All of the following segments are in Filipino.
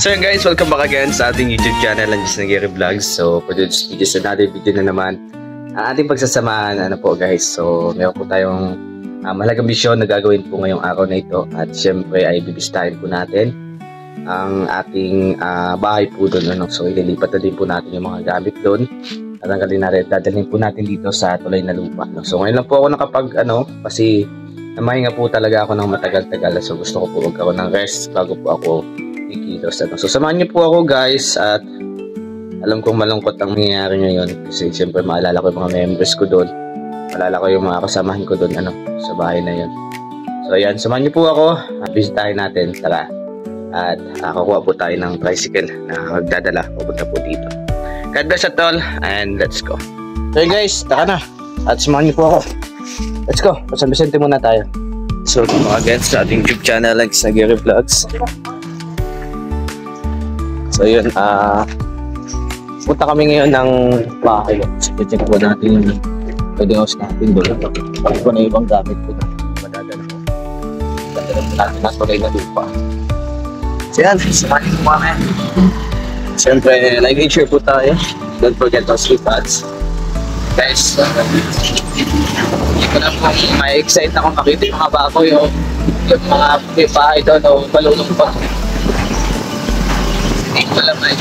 So yun guys, welcome back again sa ating YouTube channel, Anjis Nagiri Vlogs. So for this video, another video na naman ang ating pagsasamahan. Ano po guys, so meron po tayong mahalagang misyon na gagawin po ngayong araw na ito. At syempre ay bibisitahin po natin ang ating bahay po doon. Ano? So ililipat na din po natin yung mga gamit doon. At ang dadalhin po natin dito sa tulay na lupa. No? So ngayon lang po ako kasi namahinga po talaga ako ng matagal-tagal. So gusto ko po magkaroon ng rest bago po ako kilos. So samahan niyo po ako guys, at alam kong malungkot ang nangyayari ngayon kasi siyempre maalala ko yung mga members ko doon, maalala ko yung mga kasamahan ko doon sa bahay na yun. So ayan, samahan niyo po ako at bisitahin natin, tara, at kukuha po tayo ng tricycle na magdadala papunta po dito. God bless at all, and let's go. So guys, tara na at samahan niyo po ako, let's go. San Vicente muna tayo. So again sa ating YouTube channel, Anjis Nagiri Vlogs. So yun, punta kami ngayon ng bahay. So check po natin yung pwede house natin doon. Pag po na ibang gamit po na madadala po. Dadala po natin na tulay na lupa. So yan, samahin po kami. Siyempre, like and share po tayo. Don't forget to sleep pads. Guys, hindi ko na po ma-excite akong makita yung mga baboy o yung mga bahay doon o balulong pa. Hindi ko alam eh.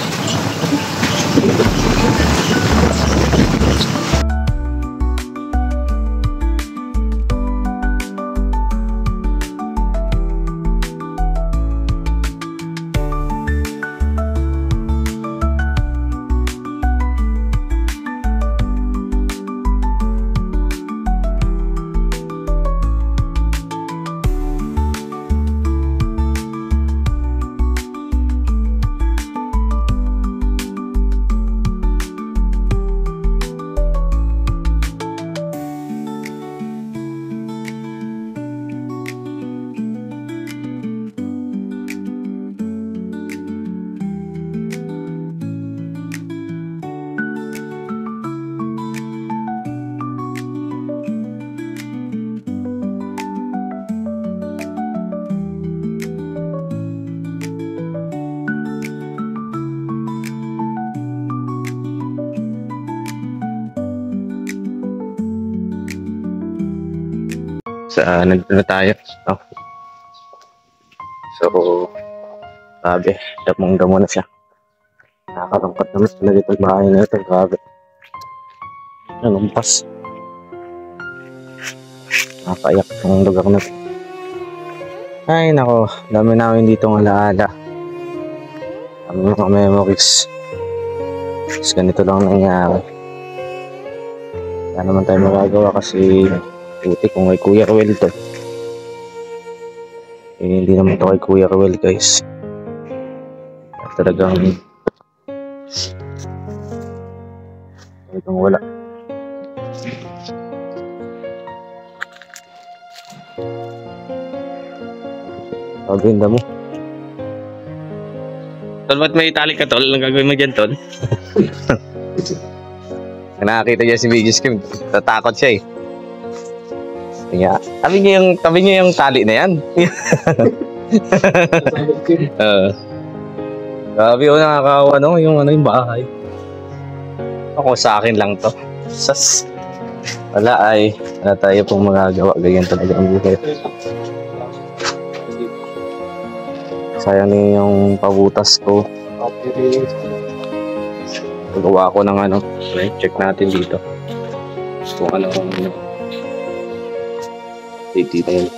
Nandito na tayo. So, grabe, damong-damo na siya. Nakakalungkot naman talaga itong bahay na ito. Grabe. Nalumpas. Nakakaiyak ang lugar na ito. Ay, nako. Dami namin ditong alaala. Dami mga memories. Tapos ganito lang nangyari. Wala naman tayo magagawa kasi buti kung kay Kuya Ruel to. Hindi naman to kay Kuya Ruel guys. Talagang wala. Paganda mo. Tol, ba't may tali ka tol? Anong gagawin mo dyan tol? Nakakita niya si Bigis Kim. Tatakot siya eh. Yeah. Tabi niyo yung tali na yan. Grabe o nakakawa yung bahay. Ako sa akin lang to. Sas. Wala tayo pong magagawa. Ganyan talaga ang buhay. Sayang yung pabutas ko. Pagawa ko ng check natin dito. Kung ano dito yun.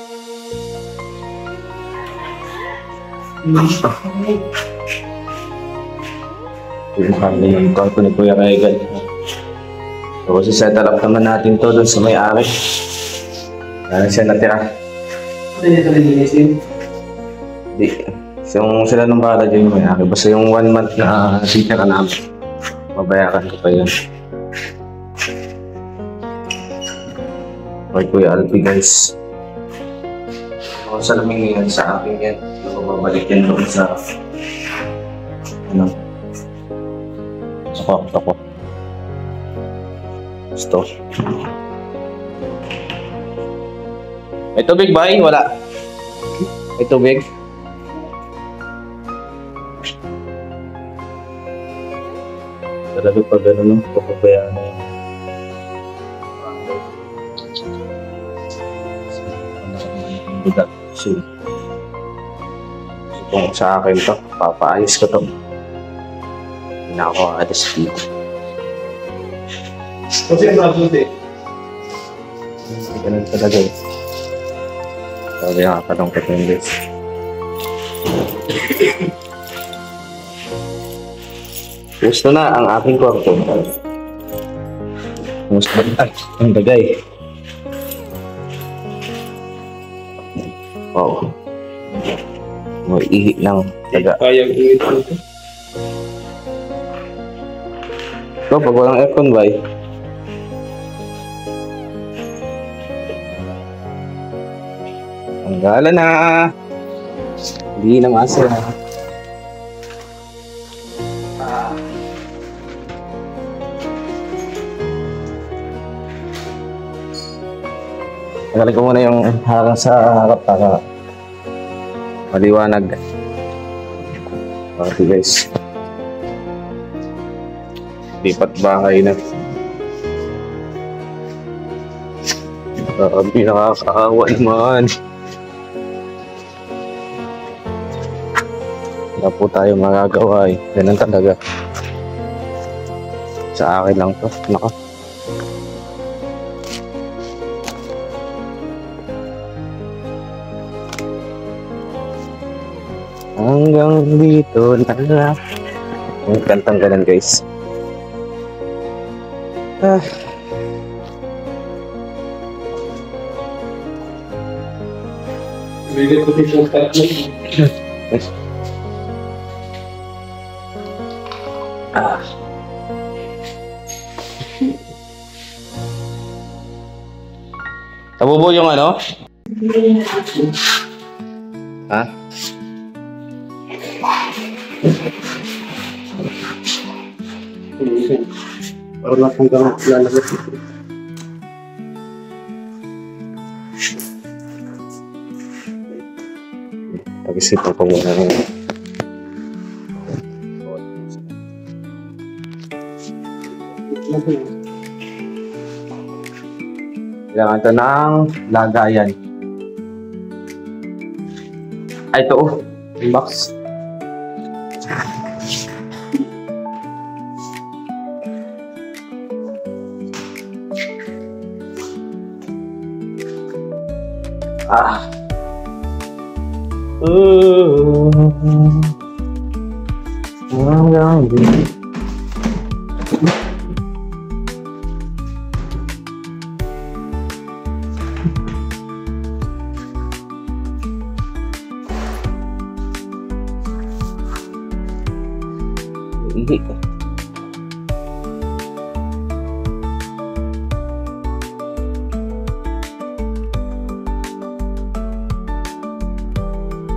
Yung kami yung kwarto ni Kuya Regal. So kasi settle up naman natin to doon sa may-ari. Kaya siya natira. Hindi ito nilinisin? Hindi. Yung sila nung bata dyan yung may-ari. Basta yung 1 month na sitira namin, mabayaran ko pa yun. Okay Kuya Alpi guys. Kung saan namin ngayon sa akin yan, mababalik yan doon sa ako. Gusto. May tubig ba? Wala. May tubig. Talaga pag ano, no? Papabayaan na yun. Kung sa akin to, papaayos ko to. Hindi na ako alis dito. Kasi yung nabuti. Ganun talaga eh. Sabi nakakalungkot yung guys. Gusto na ang aking kwarto. Gusto na ang bagay. Oo. May ihi ng taga. Kayang init ito. So, pag walang aircon ba eh? Ang gala na. Hindi na masa. Magaling ko muna yung harang sa harap para maliwanag. Okay guys. Lipat bahay na. Grabe, nakakaawa naman. Wala po tayo magagawa eh. Ganun talaga. Sa akin lang to. Naka. Hanggang dito na. Ang kantang ganun guys. Bigay ko din yung tatlo. Nabubo yung ano? Ha? Parang hanggang lalabas ito. Pag-isipan ko muna yun. Kailangan ito ng lagayan. Ay, ito oh. Yung box. Hanggang dito. Hindi.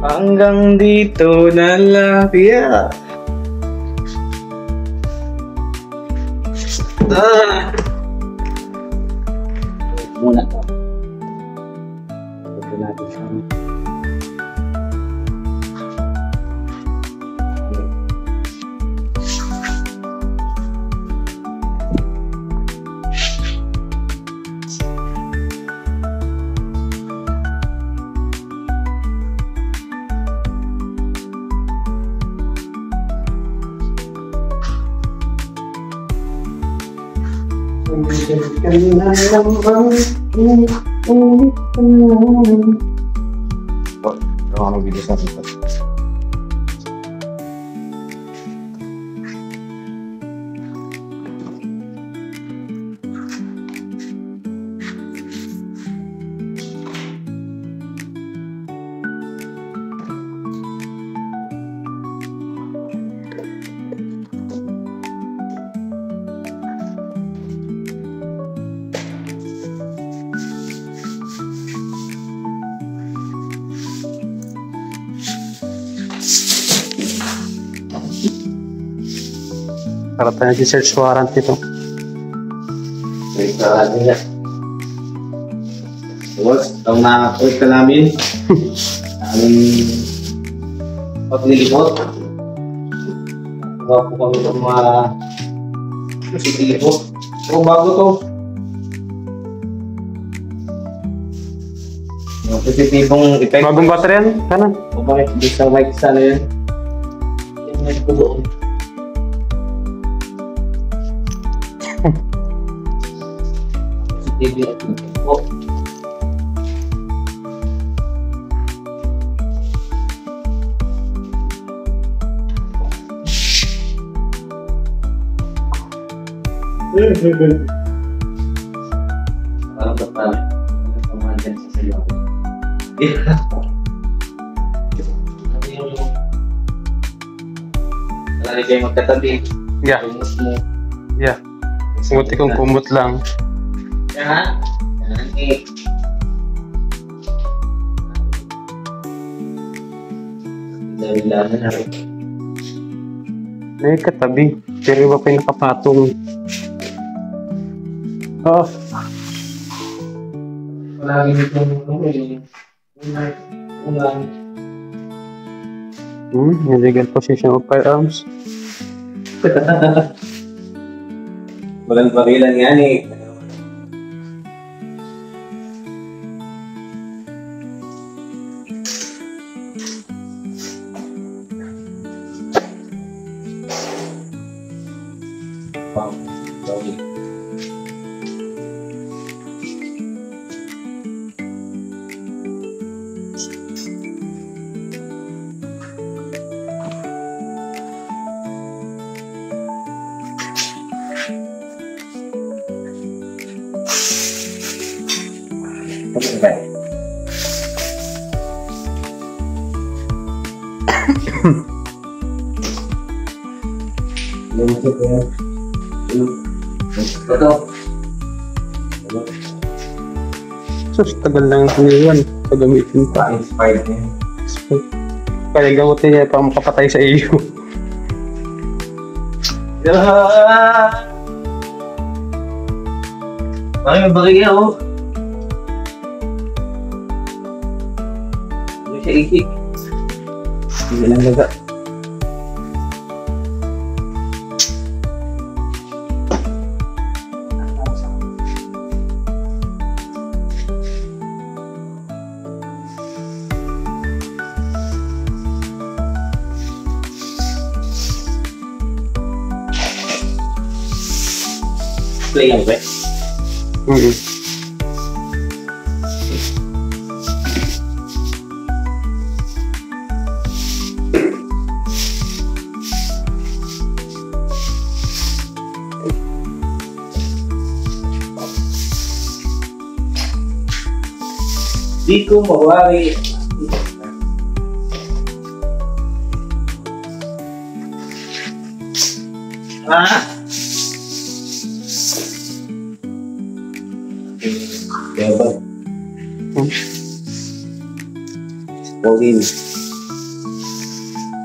Hanggang dito na lang. Yeah. Muna to. Ito natin siya. Ako video sa ito. Para tayo di search warrant ito. May karaan niya. Boss, itong nakakapag ka namin. Aming paglilipot. Gawa po kami itong mga Positibo. O, bago to. Yung positibong effect. Bagong battery yan? Sana? O bakit di sa mic sana yan? Yan yan ko doon. Positibo yan. O. Parang ba pa? Ano pamahan dyan sa sayo? Ano yung... Wala kayo magkatabi. Yeah. Kumot mo. Yeah. Sumuti kong kumot lang. Yan. Yan eh. Dahilanan na rin. May katabi. Pero iba pa yung nakapatong. Oh. Palagi nitong ulang. Illegal possession of firearms. Walang barilan yan eh. Wow, sorry. Okay. Ito. Sus, tagal lang ang iniwan. Pagamitin pa. Inspired niya. Kaya gamutin niya pa makapatay sa iyo. Bakit may bagay oh? Hindi siya ikik. Hindi lang laga. Play lang ba? Di ko mawari. Diba? Pauline.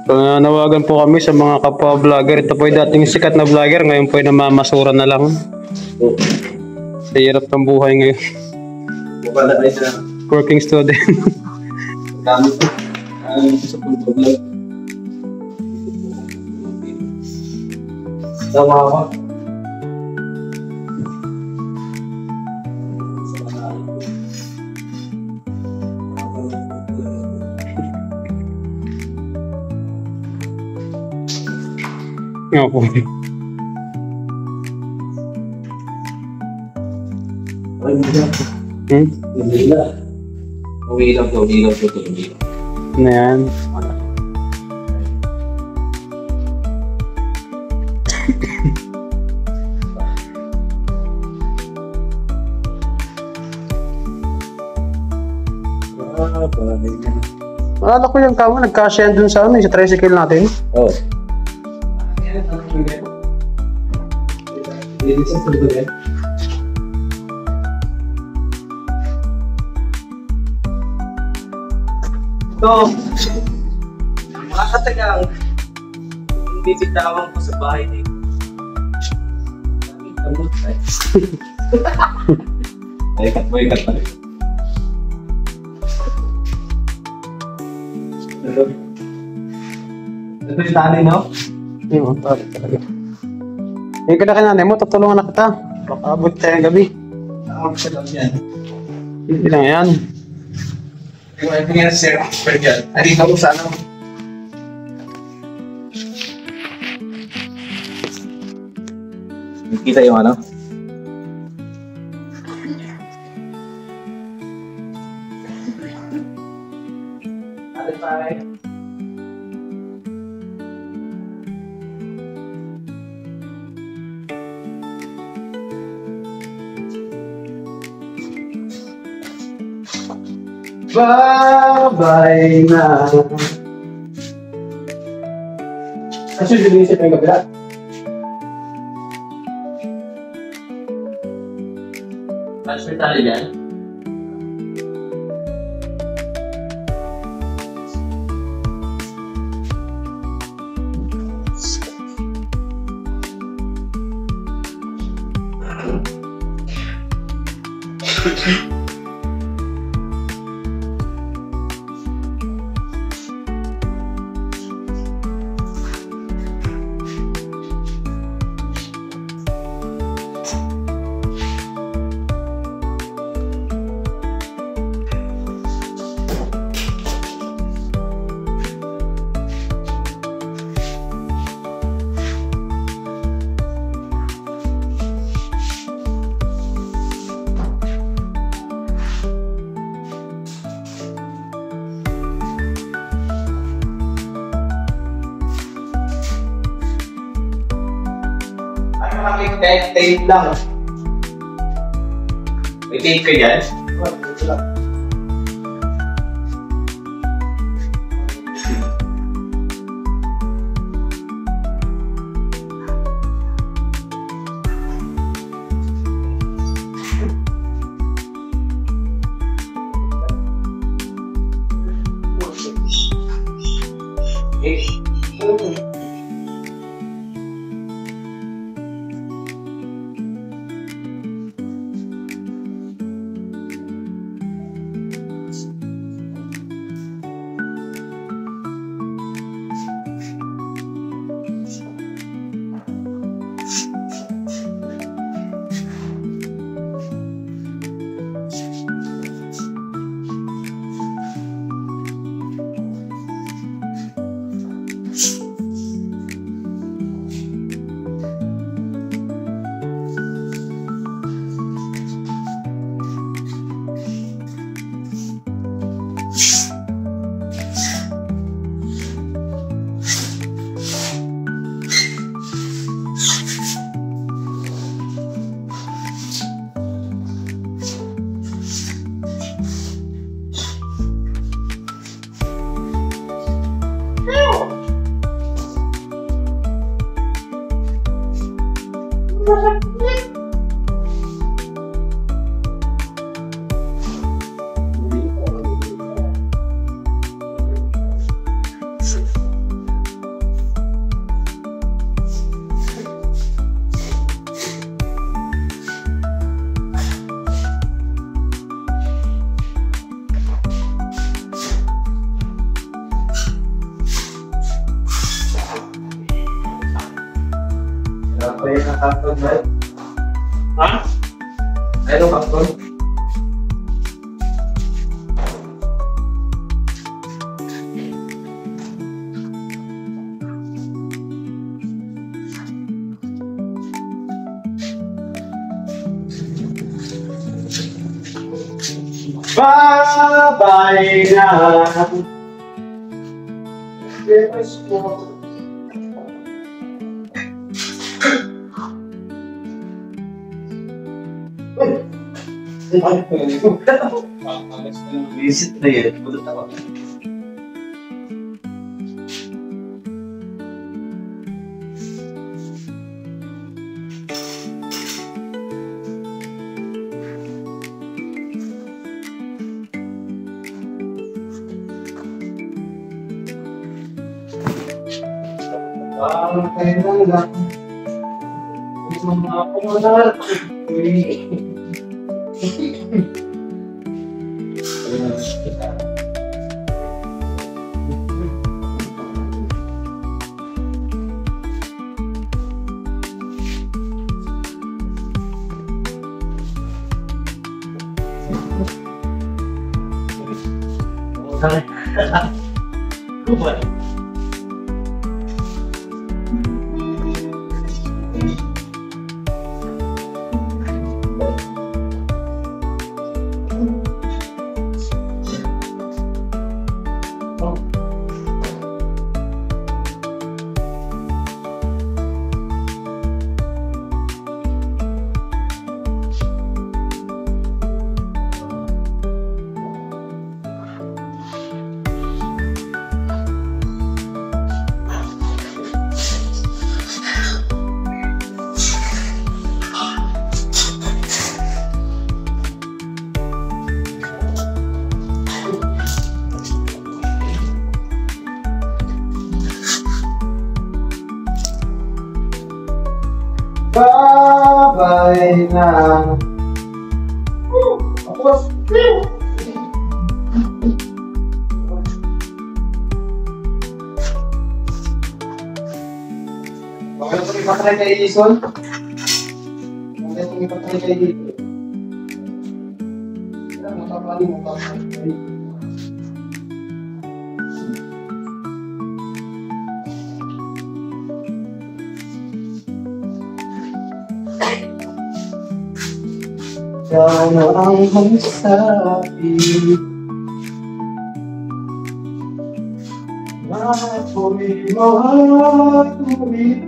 So, nawagan po kami sa mga kapwa vlogger. Ito po yung dating sikat na vlogger. Ngayon po yung namamasura na lang. Sa hirap ng buhay ngayon. Mukha na kayo sa Working student. gamit ko. Sa pag-vlog. Tama ako. Nga po. Ay, hindi na. Umiilaw to. Ano yan? Alala ko yung kama, nagkasyahan dun sa sa tricycle natin. Oh. Hindi sa tulog yan. So, mga katagang hindi bitawan ko sa bahay nito. Kamot ay. Ikat mo. Ito yung tanay, no? Yung, talaga. Yung ka na kay nanay mo, tutulungan na kita. Baka abot tayo ng gabi. Ako sa lang yan. Hindi lang yan. Ito nga sir, pero yan. Hindi ka mo sana. Kita yung ano? Ano tayo? Bye-bye na. Kasi dinisip yung kabila. Transfer tayo dyan. Malaking tape lang. May tape ka dyan? Apa yang kakak baik? Hah? Ayo kakak. Bye-bye na. Visit na yan. Pudot ako. Kailan lang. Gusto mo ako manar. Bye-bye na. Tapos. Bakit ito ipatry kay Jason? Bakit ito ipatry kay dito? Kaya matapali mo pa. Sana ang magsabi ako'y mahatuloy.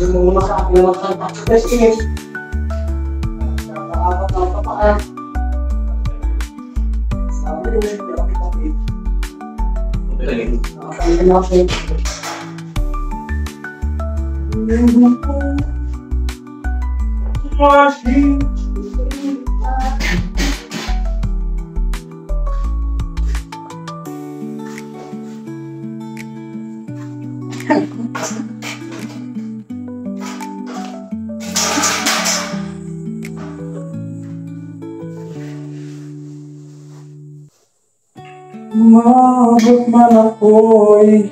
Muna sa akin naman sa pagkakasingin. Nakakaapat ng kapaan. Sabi ko yung kapit-kapit. Nakakalitin natin. Mabot man ako'y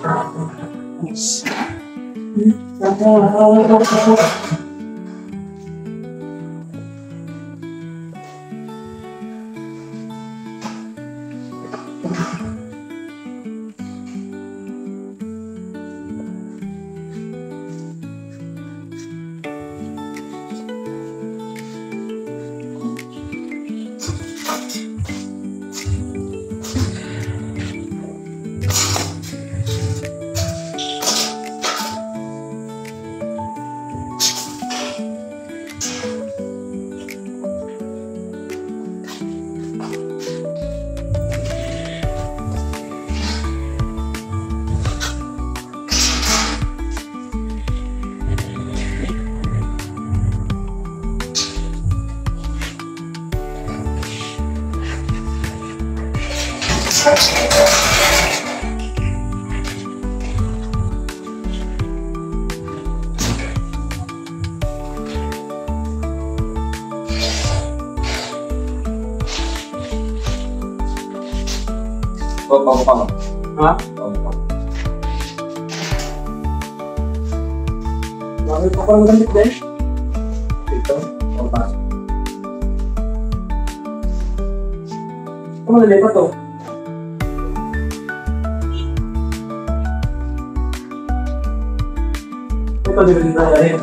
Pang-pang. Ha? Pang-pang. Bakit pa parang ganit din? Dito, pang-pang. Ito madali pa to. Ito din na rin.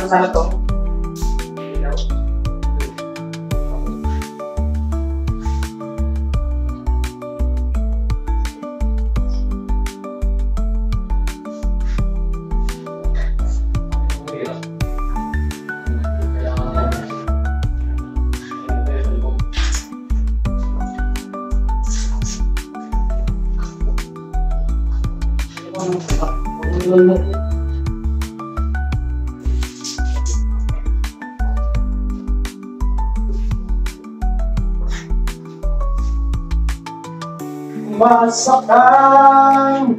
Ano sana to? Masakang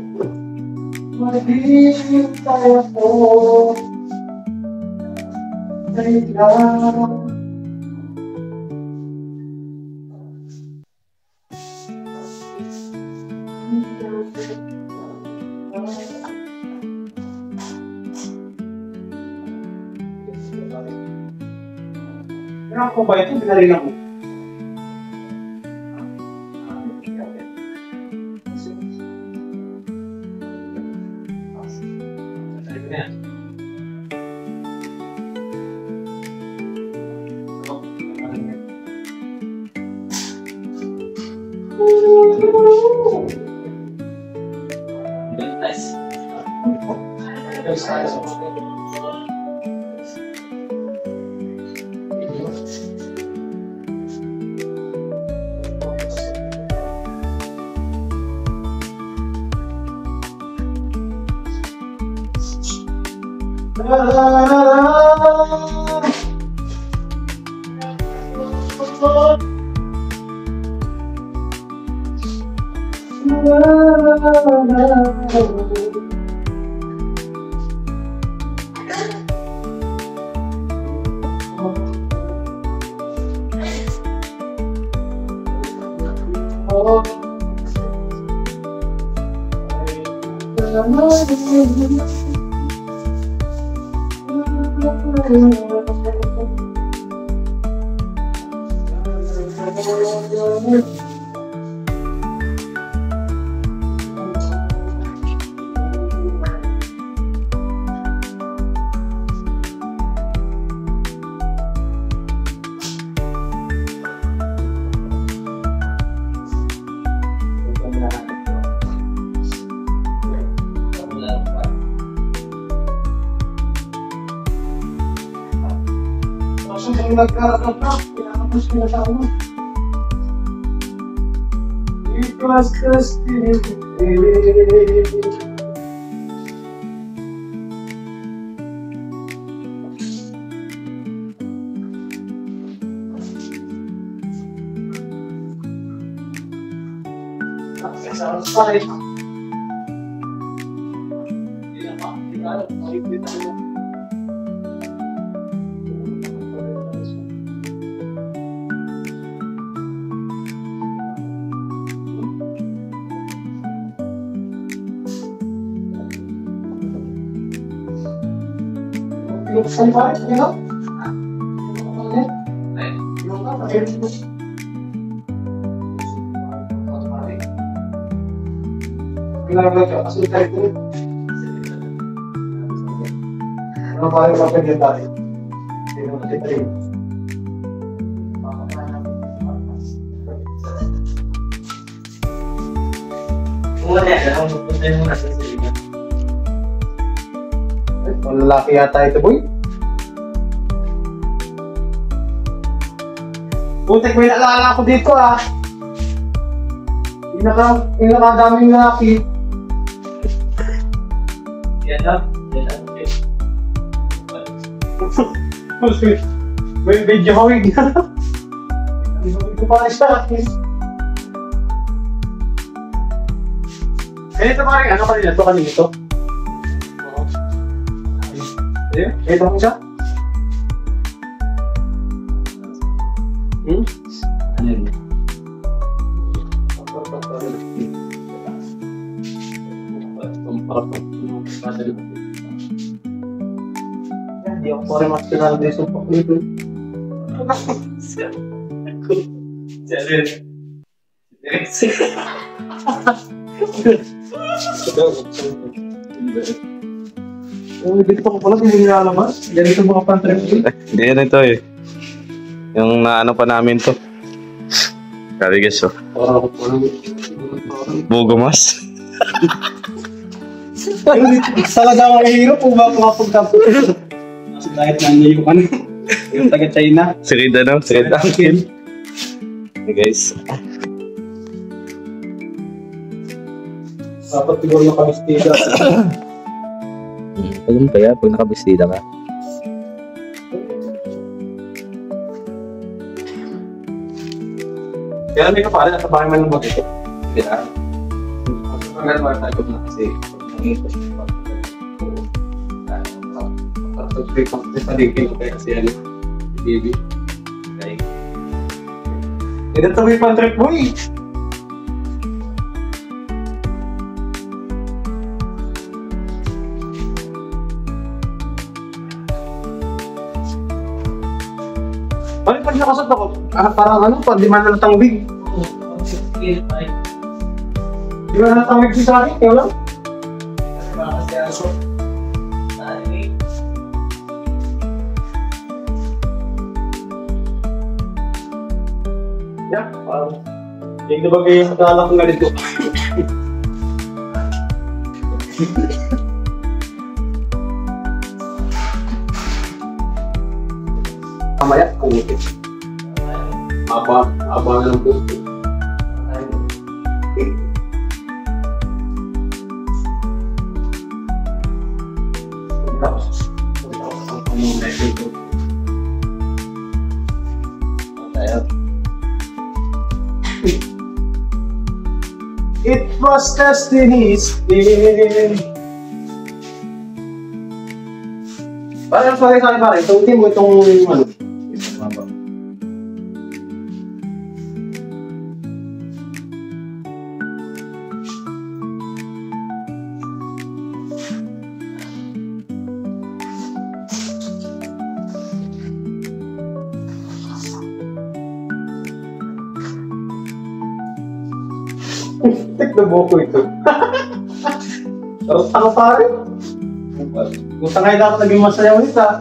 maghihintay ako biglang Kailangan ko ba ito? Binalina ko. Lalaki yata ito, boy. Putik, may naalala ako dito ah. Yung nakadaming lalaki. Yan na. Yan na. May video hawig na. Ito pa rin siya. Ganito pa rin, ano kanina? Ito kanina ito. Ito mo siya? Ano yun? Hindi ako pa rin mas kinala din sa paklito. Dito ko pala hindi nilalabas. Ganito mga pantrip. Hindi yan ito eh. Yung naano pa namin to. Sabi guys, oh. Bugomas. Talaga ako mahirap kung ba pumapagtapos. Kasi kahit nandiyo yung ano, yung taga-China. Sirida no? Sirida. Hey guys. Dapat siguro nakabistida. Pagod kaya pag nakabistida ka? Kaya may kapala, nasa bahay man ng bagay. Kaya, pagkagal mo tayo na kasi paligid ko kaya kasi ano, baby. Okay. Ito may pan-trip mo eh. Bakit pag nakasot ako? Parang ano, pag di man nalatang wig. Di ba nalatang wig sa akin? Kaya lang? Yeah, parang yung nabagay yung nalala kong ganito. Mamaya, kumutin. Abang ng gusto. It was destiny's day. Parang sorry sa akin pare, tutin mo itong ano. Tek na buko ito. Tarot ako pare. Kung sangay na ako naging masaya ulit ha.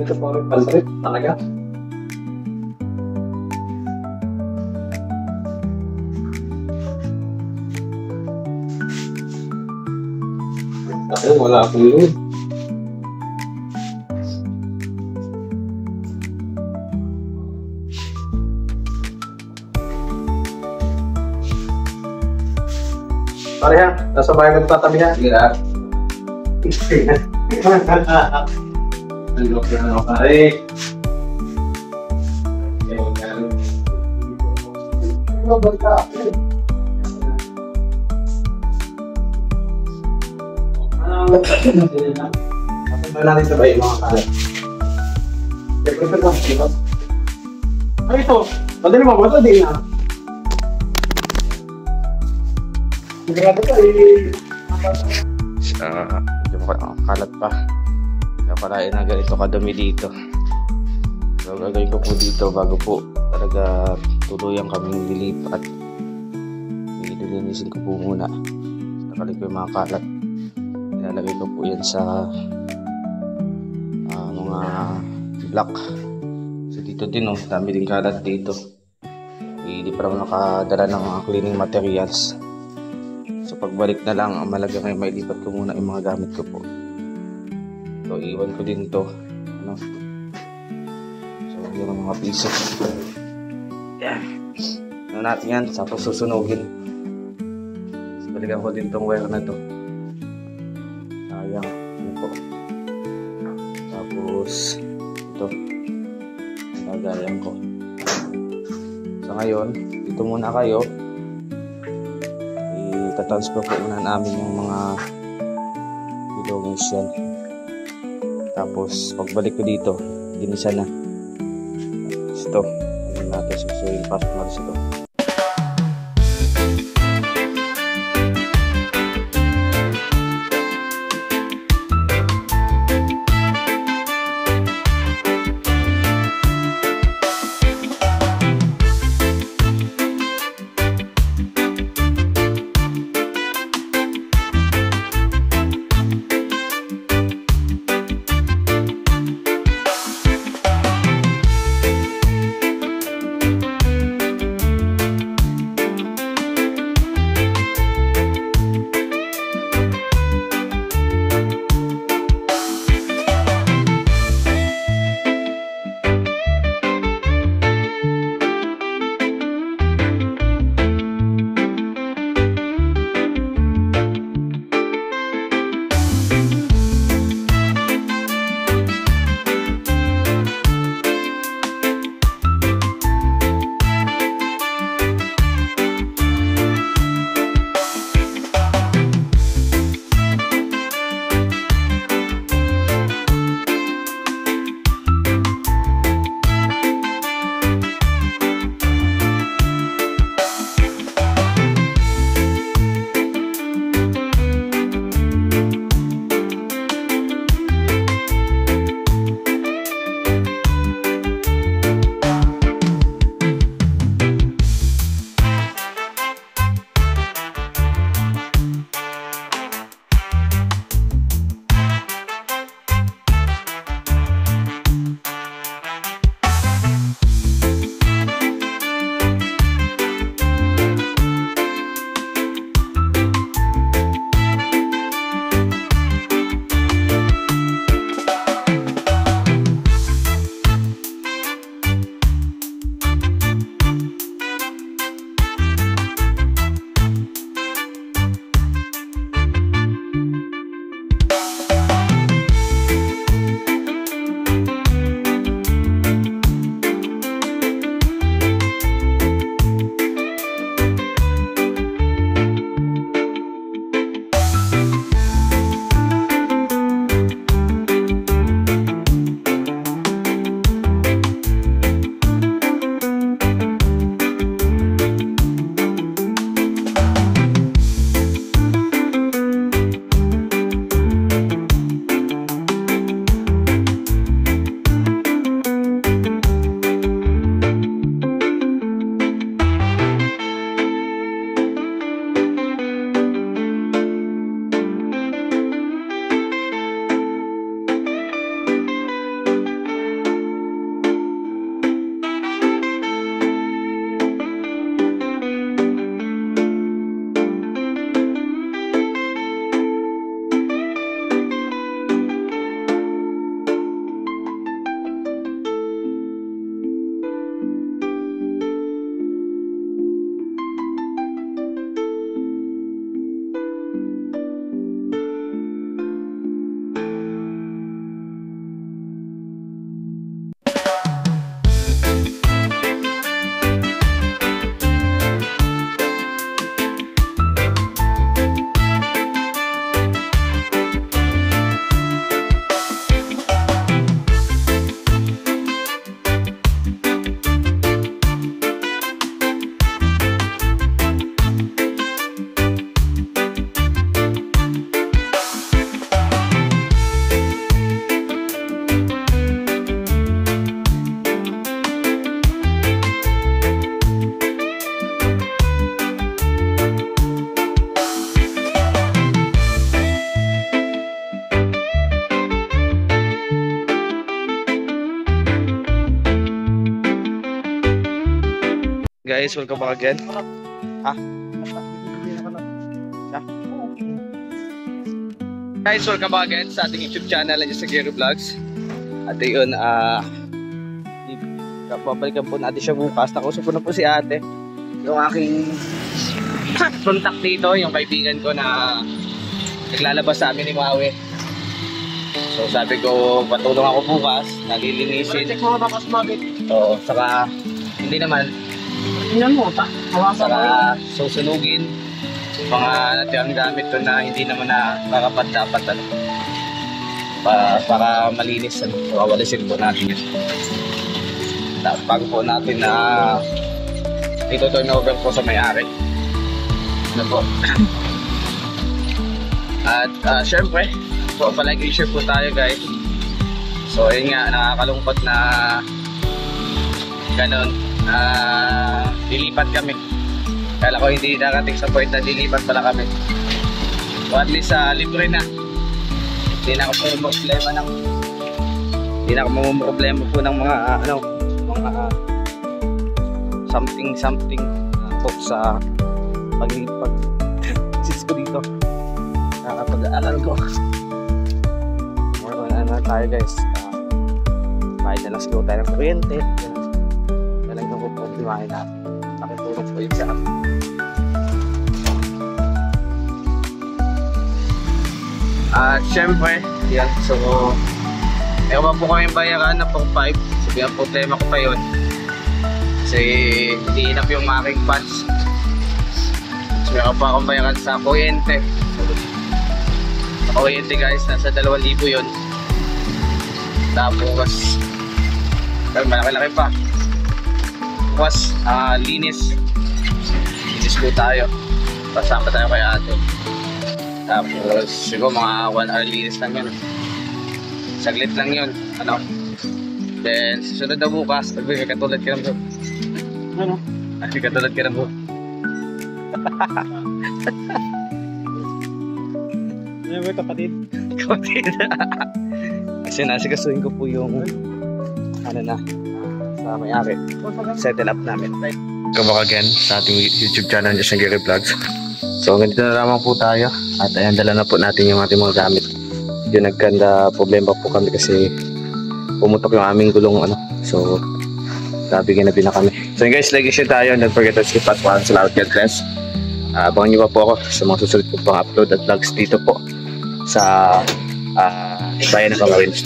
Ito pare, paltrip talaga. Kasi wala akong load. Pare ha, nasa bayan ka tatabi ha. Sige ha. Ano ka na pare? Ano ba ka? Ano natin sabay mga kaya? Ay ito, madali mo ba ito? Di na. Sigurado ka eh. Medyo kalat pa. Kaya pala na ganito kadumi dito. So gagawin ko po dito bago po talaga tuluyang kaming lilipat. Ililinisin ko po muna. Nakalig ko yung mga kalat. Ilalagay ko po yan sa mga block. So dito din oh, dami din kalat dito. Hindi pa naman nakadala ng mga cleaning materials. So pagbalik na lang, malaga kayo mailipat ko muna yung mga gamit ko po. So iwan ko din to. Ano? yung mga piso. Yan. Ano natin yan, tapos susunugin. Tapos balikan ko din tong wire na to. Sayang. Ano po. Tapos ito. Lagayan ko. So ngayon, dito muna kayo. I-transfer po muna namin yung mga belongings yan. Tapos pagbalik ko dito, ginisa na. Ito, ano natin susuyin pa maris ito. Guys, welcome back again. Guys, welcome back again sa ating YouTube channel, Just Gary Vlogs. At yun, Babalikan po natin siya bukas. Nakausap ko na po si ate. Yung aking contact dito, yung kaibigan ko na naglalabas sa amin ni Maui. So sabi ko, patulong ako bukas, nalilinisin. Check mo bakas mabit. Oo, saka hindi naman. Tingnan mo, Saka susunugin mga natirang gamit ko na hindi naman nakakapat dapat para malinis. So awalisin po natin yun. Bago po natin na ito turn over po sa may-ari. Ano po? At syempre, so palagi share po tayo guys. So yun nga, nakakalungkot na ganun, lilipat kami. Kala ko hindi nakating sa point na lilipat pala kami. So at least libre na. Hindi na ako problema po ng mga mga something po sa paglipat sis ko dito. Nakapag-aaral ko. More on na tayo guys. Kahit na lang siguro tayo ng kuryente. Yan lang yung pupuntimahin natin. Nakitulong po yun sa atin. At syempre, yan. So, ewan po kami bayaran na pang 5. Sabi ang problema ko pa yun. Kasi hindi enough yung aking funds. So, meron pa akong bayaran sa kuryente. Sa kuryente guys, nasa 2,000 yun. Tapos, malaki-laki pa. Tapos, linis. Linis po tayo. Pasama tayo kay ate. Tapos, siguro mga 1 hour linis lang yun. Saglit lang yun. Then, susunod na bukas, may katulad ka na bro. Ano? May katulad ka na bro. Ano ba kapatid? Kapatid. Kasi nasigasuhin ko po yung sa may-ari. Settle up namin. Come back again sa ating YouTube channel, Just Gary Vlogs. So, ganito na lamang po tayo. At ayan, dala na po natin yung ating mga gamit. Yung nagkanda problema po kami kasi pumutok yung aming gulong So, ginabi na kami. So guys, like share tayo. Don't forget to skip at once. Salamat, God bless. Abangan nyo pa po ako sa mga susunod ko pang upload at vlogs dito po sa bayan ng Camarines.